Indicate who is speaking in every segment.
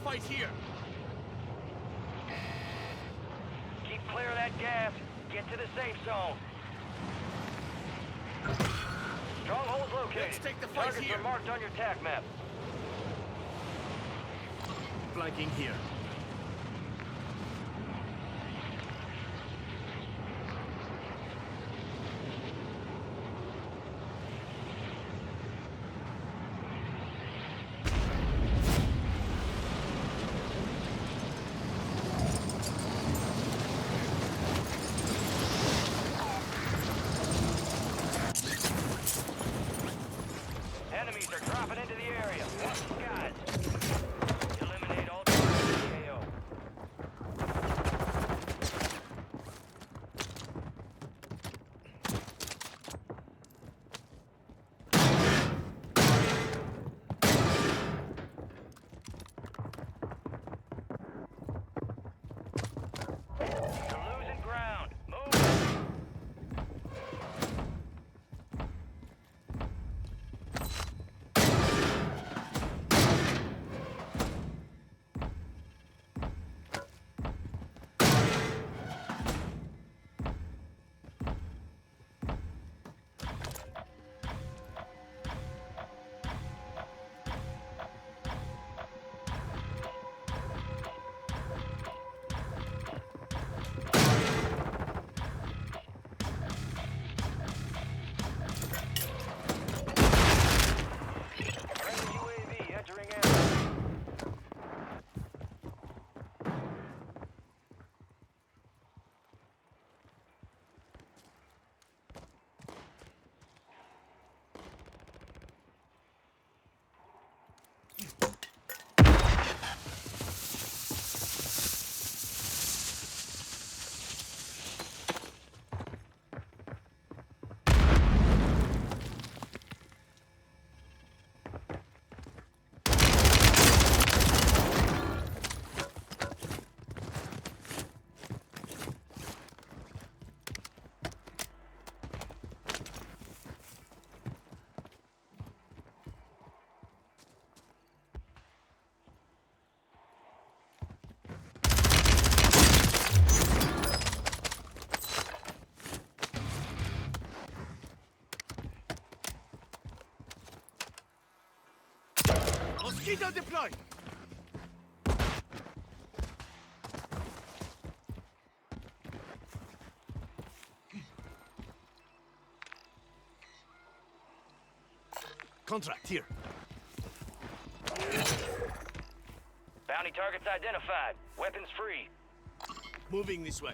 Speaker 1: fight here.
Speaker 2: Keep clear of that gas. Get to the safe zone. Stronghold's located.
Speaker 1: Let's take the fight
Speaker 2: Targets
Speaker 1: here.
Speaker 2: are marked on your TAC map.
Speaker 1: Flanking here.
Speaker 2: Enemies are dropping into the area. Watch the skies. Eliminate all targets in the AO. You're losing ground. Move. Friendly UAV entering area.
Speaker 1: Mosquito deployed. Contract here.
Speaker 2: Bounty targets identified. Weapons free.
Speaker 1: Moving this way.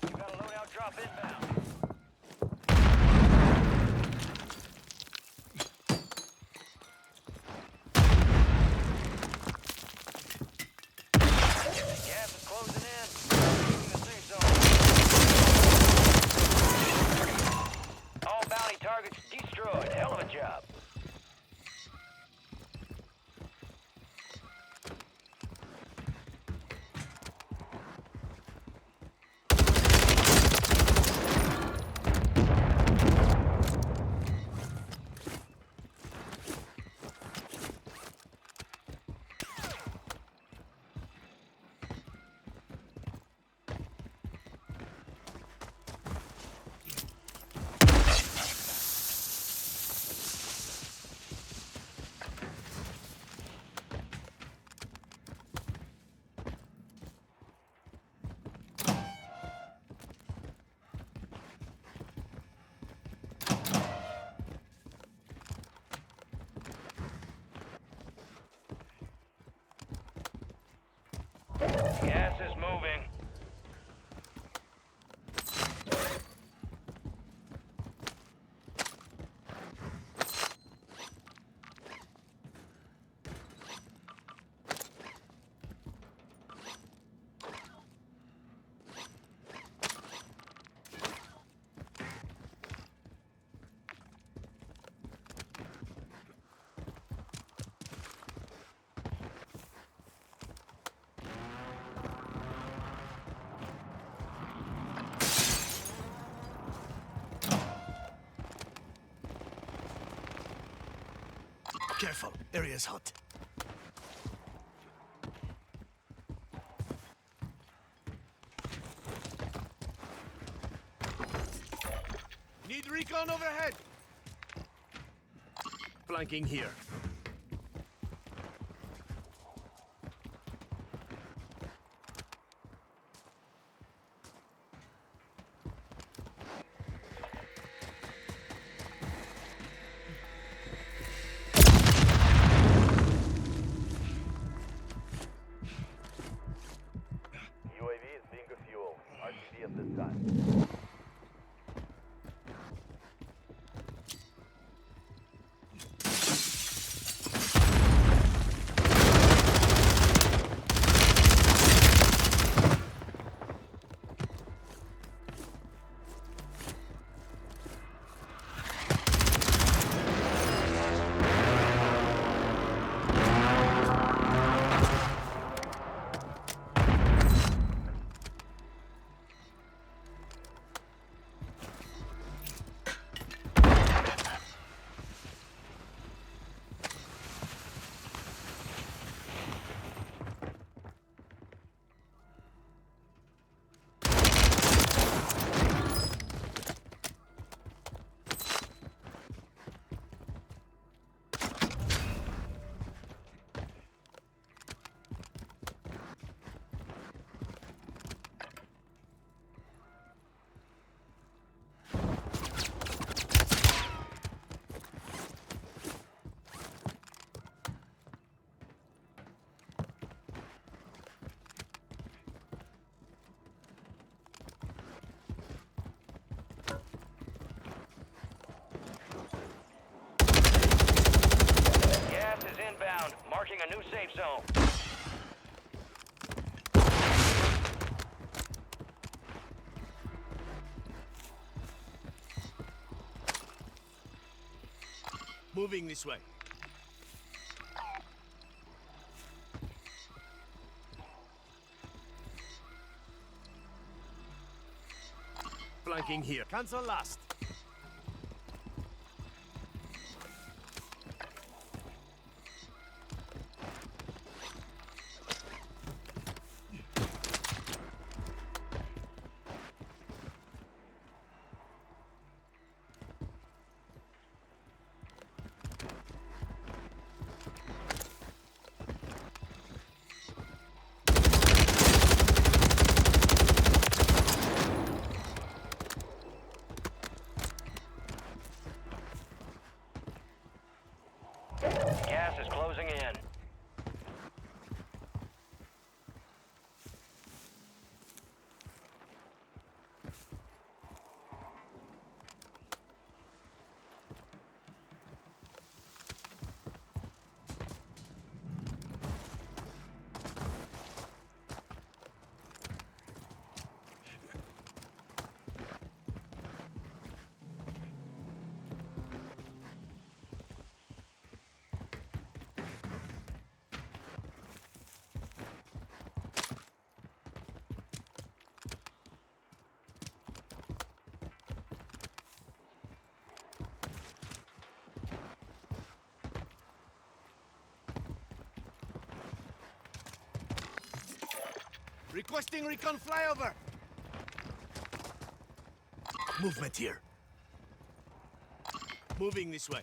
Speaker 2: You got a loadout drop inbound. Gas is closing in. Leaving the safe zone. All bounty targets destroyed. Hell of a job.
Speaker 1: Careful, area's hot. Need recon overhead. Flanking here.
Speaker 2: UAV is being refueled. RTB at this time. Gas is inbound, marking a new safe zone.
Speaker 1: Moving this way. Flanking here. Cancel last.
Speaker 2: Gas is closing in.
Speaker 1: Requesting recon flyover. Movement here. Moving this way.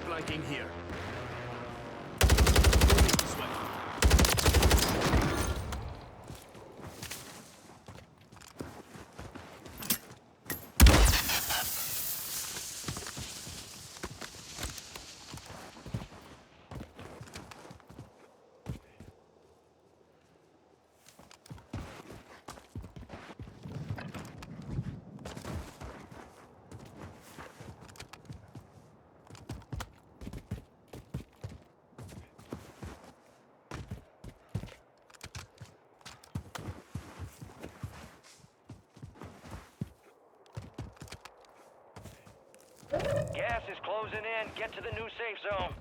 Speaker 1: Flanking here. Moving this way.
Speaker 2: Gas is closing in. Get to the new safe zone.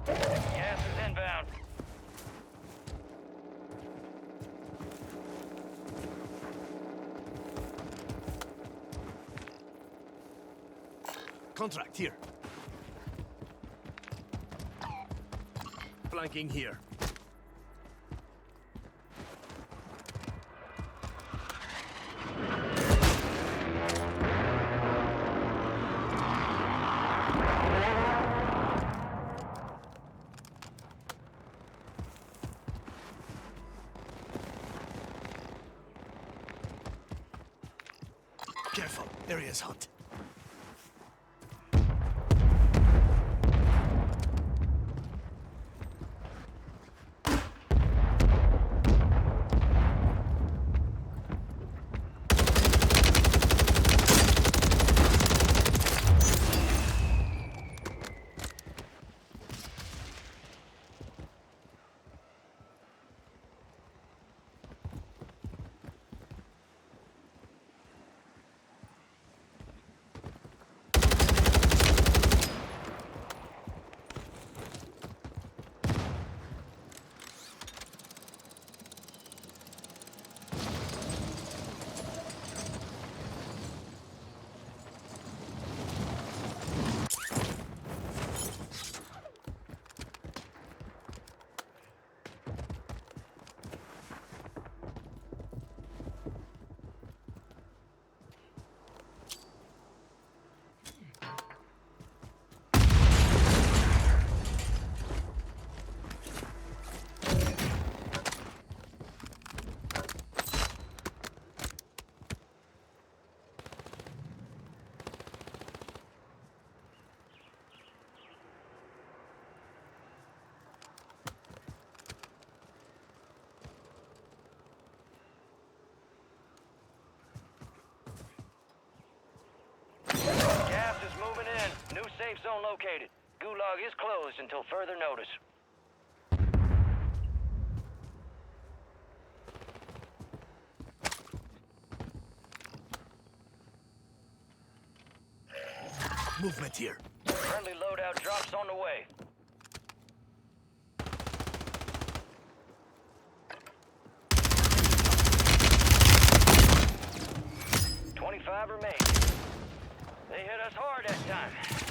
Speaker 2: Gas is inbound.
Speaker 1: Contract here. Flanking here. Careful, area's hot.
Speaker 2: Gas is moving in. New safe zone located. Gulag is closed until further notice.
Speaker 1: Movement here.
Speaker 2: Friendly loadout drops on the way. "25 remain. They hit us hard that time.